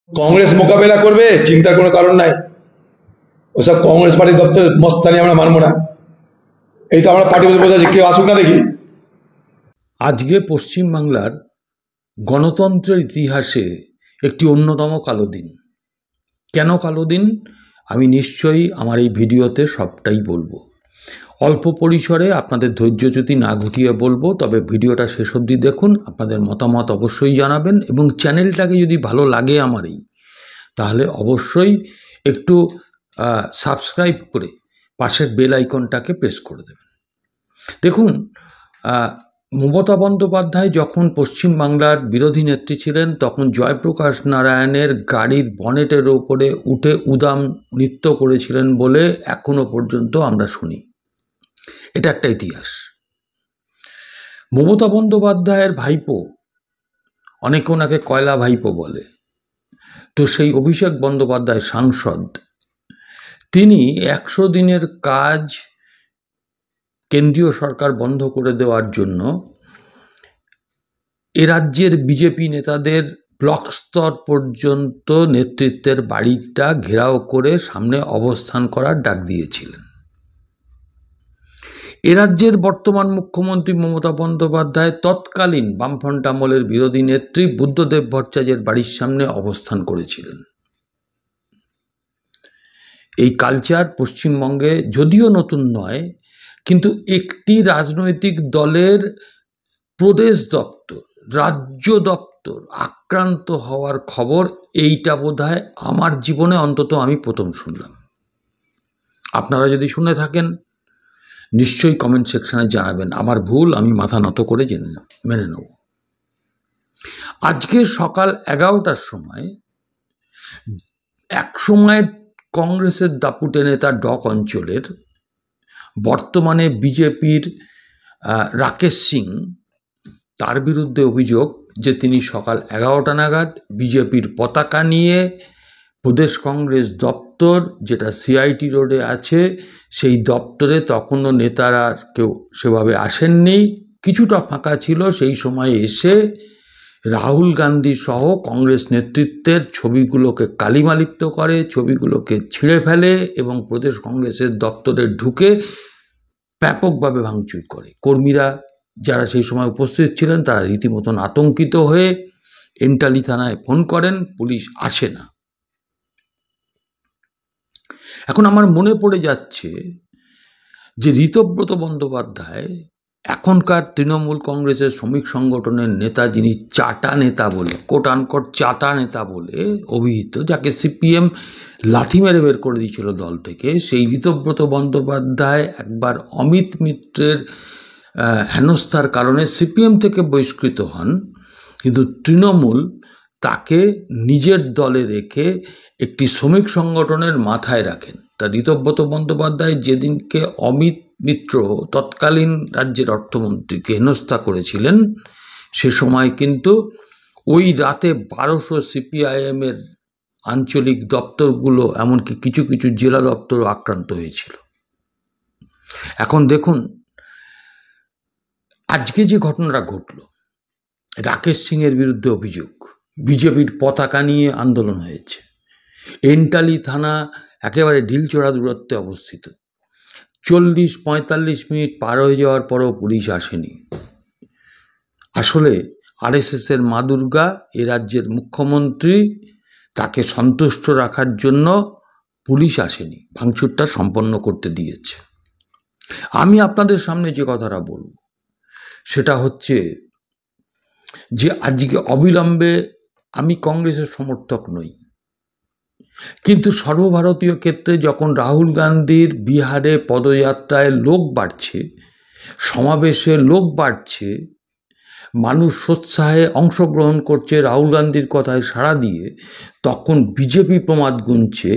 কংগ্রেস মোকাবেলা করবে, চিন্তার কোনো কারণ নাই। ওসব কংগ্রেস পার্টির দপ্তর মস্তানি আমরা মানবো না। এই তো আমরা পার্টি বলতে আছি, কেউ আসুক না দেখি। আজকে পশ্চিমবাংলার গণতন্ত্রের ইতিহাসে একটি অন্যতম কালো দিন। কেন কালো দিন আমি নিশ্চয়ই আমার এই ভিডিওতে সবটাই বলবো। অল্প পরিসরে আপনাদের ধৈর্যচ্যুতি না ঘটিয়ে বলবো, তবে ভিডিওটা শেষ অবধি দেখুন। আপনাদের মতামত অবশ্যই জানাবেন এবং চ্যানেলটাকে যদি ভালো লাগে আমারই, তাহলে অবশ্যই একটু সাবস্ক্রাইব করে পাশের বেল আইকনটাকে প্রেস করে দেবেন। দেখুন, মমতা বন্দ্যোপাধ্যায় যখন পশ্চিমবাংলার বিরোধী নেত্রী ছিলেন, তখন জয়প্রকাশ নারায়ণের গাড়ির বনেটের ওপরে উঠে উদাম নৃত্য করেছিলেন বলে এখনো পর্যন্ত আমরা শুনি। এটা একটা ইতিহাস। মমতা বন্দ্যোপাধ্যায়ের ভাইপো, অনেকে ওনাকে কয়লা ভাইপো বলে, তো সেই অভিষেক বন্দ্যোপাধ্যায় সাংসদ, তিনি 100 দিনের কাজ কেন্দ্রীয় সরকার বন্ধ করে দেওয়ার জন্য এ রাজ্যের বিজেপি নেতাদের ব্লক স্তর পর্যন্ত নেতৃত্বের বাড়িটা ঘেরাও করে সামনে অবস্থান করার ডাক দিয়েছিলেন। এ রাজ্যের বর্তমান মুখ্যমন্ত্রী মমতা বন্দ্যোপাধ্যায় তৎকালীন বামফ্রন্ট আমলের বিরোধী নেত্রী বুদ্ধদেব ভট্টাচার্যের বাড়ির সামনে অবস্থান করেছিলেন। এই কালচার পশ্চিমবঙ্গে যদিও নতুন নয়, কিন্তু একটি রাজনৈতিক দলের প্রদেশ দপ্তর, রাজ্য দপ্তর আক্রান্ত হওয়ার খবর এইটা বোধহয় আমার জীবনে অন্তত আমি প্রথম শুনলাম। আপনারা যদি শুনে থাকেন নিশ্চয়ই কমেন্ট সেকশনে জানাবেন। আমার ভুল, আমি মাথা নত করে মেনে নেব। আজকে সকাল 11টার সময় এক সময় কংগ্রেসের দাপুটে নেতা ডক অঞ্চলের, বর্তমানে বিজেপির রাকেশ সিং, তার বিরুদ্ধে অভিযোগ যে তিনি সকাল 11টা নাগাদ বিজেপির পতাকা নিয়ে প্রদেশ কংগ্রেস দপ্তর, যেটা সিআইটি রোডে আছে, সেই দপ্তরে তখনও নেতারা কেউ সেভাবে আসেননি, কিছুটা ফাঁকা ছিল, সেই সময় এসে রাহুল গান্ধী সহ কংগ্রেস নেতৃত্বের ছবিগুলোকে কালিমালিপ্ত করে, ছবিগুলোকে ছিঁড়ে ফেলে এবং প্রদেশ কংগ্রেসের দপ্তরে ঢুকে ব্যাপকভাবে ভাঙচুর করে। কর্মীরা যারা সেই সময় উপস্থিত ছিলেন তারা রীতিমতন আতঙ্কিত হয়ে এন্টালি থানায় ফোন করেন, পুলিশ আসে না। এখন আমার মনে পড়ে যাচ্ছে যে ঋতব্রত বন্দ্যোপাধ্যায়, এখনকার তৃণমূল কংগ্রেসের শ্রমিক সংগঠনের নেতা, যিনি চাটা নেতা বলে, কোট আনকোট চাটা নেতা বলে অভিহিত, যাকে সিপিএম লাথি মেরে বের করে দিয়েছিল দল থেকে, সেই ঋতব্রত বন্দ্যোপাধ্যায় একবার অমিত মিত্রের হেনস্থার কারণে সিপিএম থেকে বহিষ্কৃত হন, কিন্তু তৃণমূল তাকে নিজের দলে রেখে একটি শ্রমিক সংগঠনের মাথায় রাখেন। তা ঋতব্রত বন্দ্যোপাধ্যায় যেদিনকে অমিত মিত্র তৎকালীন রাজ্যের অর্থমন্ত্রীকে হেনস্থা করেছিলেন, সে সময় কিন্তু ওই রাতে 1200 সিপিআইএমের আঞ্চলিক দপ্তরগুলো, এমনকি কিছু কিছু জেলা দপ্তরও আক্রান্ত হয়েছিল। এখন দেখুন, আজকে যে ঘটনাটা ঘটল, রাকেশ সিংয়ের বিরুদ্ধে অভিযোগ, বিজেপির পতাকা নিয়ে আন্দোলন হয়েছে, এন্টালি থানা একেবারে ঢিলচড়া দূরত্বে অবস্থিত, 40-45 মিনিট পার হয়ে যাওয়ার পরও পুলিশ আসেনি। আসলে আরএসএসের মা দুর্গা এ রাজ্যের মুখ্যমন্ত্রী, তাকে সন্তুষ্ট রাখার জন্য পুলিশ আসেনি, ভাঙচুরটা সম্পন্ন করতে দিয়েছে। আমি আপনাদের সামনে যে কথাটা বলব সেটা হচ্ছে যে আজকে অবিলম্বে, আমি কংগ্রেসের সমর্থক নই, কিন্তু সর্বভারতীয় ক্ষেত্রে যখন রাহুল গান্ধীর বিহারে পদযাত্রায় লোক বাড়ছে, সমাবেশে লোক বাড়ছে, মানুষ সোৎসাহে অংশগ্রহণ করছে রাহুল গান্ধীর কথায় সাড়া দিয়ে, তখন বিজেপি প্রমাদ গুনছে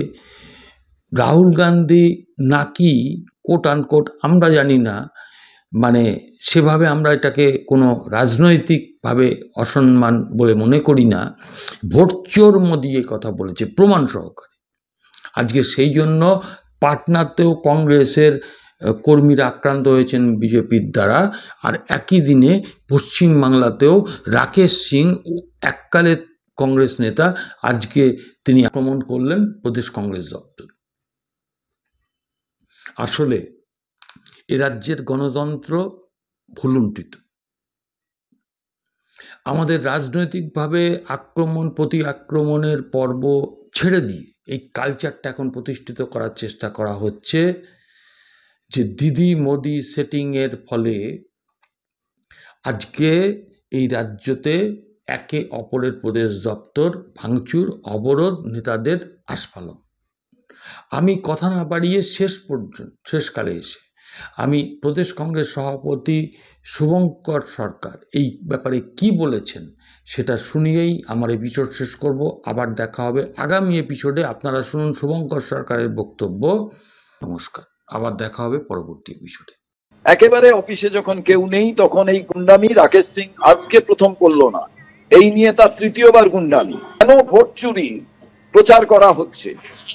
রাহুল গান্ধী নাকি কোট আনকোট, আমরা জানি না, মানে সেভাবে আমরা এটাকে কোনো রাজনৈতিকভাবে অসম্মান বলে মনে করি না, ভোটচোর মোদি এ কথা বলেছে প্রমাণ সহকারে। আজকে সেই জন্য পাটনাতেও কংগ্রেসের কর্মীরা আক্রান্ত হয়েছেন বিজেপির দ্বারা, আর একই দিনে পশ্চিমবাংলাতেও রাকেশ সিং এককালে কংগ্রেস নেতা, আজকে তিনি আক্রমণ করলেন প্রদেশ কংগ্রেস দপ্তর। আসলে এ রাজ্যের গণতন্ত্র ভুলুণ্ঠিত। আমাদের রাজনৈতিকভাবে আক্রমণ প্রতি আক্রমণের পর্ব ছেড়ে দিয়ে এই কালচারটা এখন প্রতিষ্ঠিত করার চেষ্টা করা হচ্ছে যে দিদি মোদি সেটিংয়ের ফলে আজকে এই রাজ্যতে একে অপরের প্রদেশ দপ্তর ভাঙচুর, অবরোধ, নেতাদের আস্ফালন। আমি কথা না বাড়িয়ে শেষকালে এসে আমি প্রদেশ কংগ্রেস সভাপতি শুভঙ্কর সরকার এই ব্যাপারে কি বলেছেন সেটা শুনিয়েই আমার এপিসোড শেষ করব। আবার দেখা হবে আগামী এপিসোডে। আপনারা শুনুন শুভঙ্কর সরকারের বক্তব্য। নমস্কার, আবার দেখা হবে পরবর্তী এপিসোডে। একেবারে অফিসে যখন কেউ নেই তখন এই গুন্ডামি রাকেশ সিং আজকে প্রথম করলো না, এই নিয়ে তার তৃতীয়বার গুন্ডামি। কেন ভোট চুরি প্রচার করা হচ্ছে,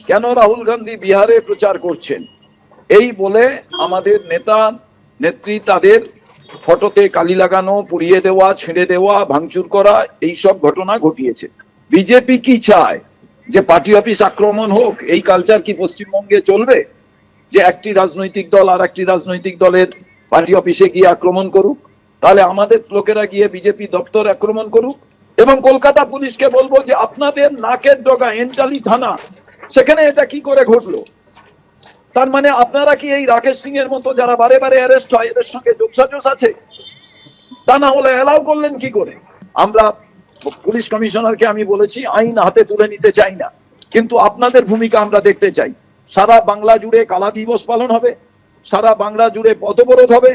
কেন রাহুল গান্ধী বিহারে প্রচার করছেন, এই বলে আমাদের নেতা নেত্রী তাদের ফটোতে কালি লাগানো, পুড়িয়ে দেওয়া, ছেড়ে দেওয়া, ভাঙচুর করা, এই সব ঘটনা ঘটিয়েছে। বিজেপি কি চায় যে পার্টি অফিস আক্রমণ হোক? এই কালচার কি পশ্চিমবঙ্গে চলবে যে একটি রাজনৈতিক দল আর একটি রাজনৈতিক দলের পার্টি অফিসে গিয়ে আক্রমণ করুক? তাহলে আমাদের লোকেরা গিয়ে বিজেপি দপ্তর আক্রমণ করুক। এবং কলকাতা পুলিশকে বলবো যে আপনাদের নাকের ডগা এন্টালি থানা, সেখানে এটা কি করে ঘটলো? তার মানে আপনারা কি এই রাকেশ সিং এর মতো যারা বারে বারে অ্যারেস্ট হয় এদের সঙ্গে যোগসাজশ আছে? তা না হলে অ্যালাউ করলেন কি করে? আমরা পুলিশ কমিশনারকে আমি বলেছি আইন হাতে তুলে নিতে চাই না, কিন্তু আপনাদের ভূমিকা আমরা দেখতে চাই। সারা বাংলা জুড়ে কালা দিবস পালন হবে, সারা বাংলা জুড়ে পথ অবরোধ হবে।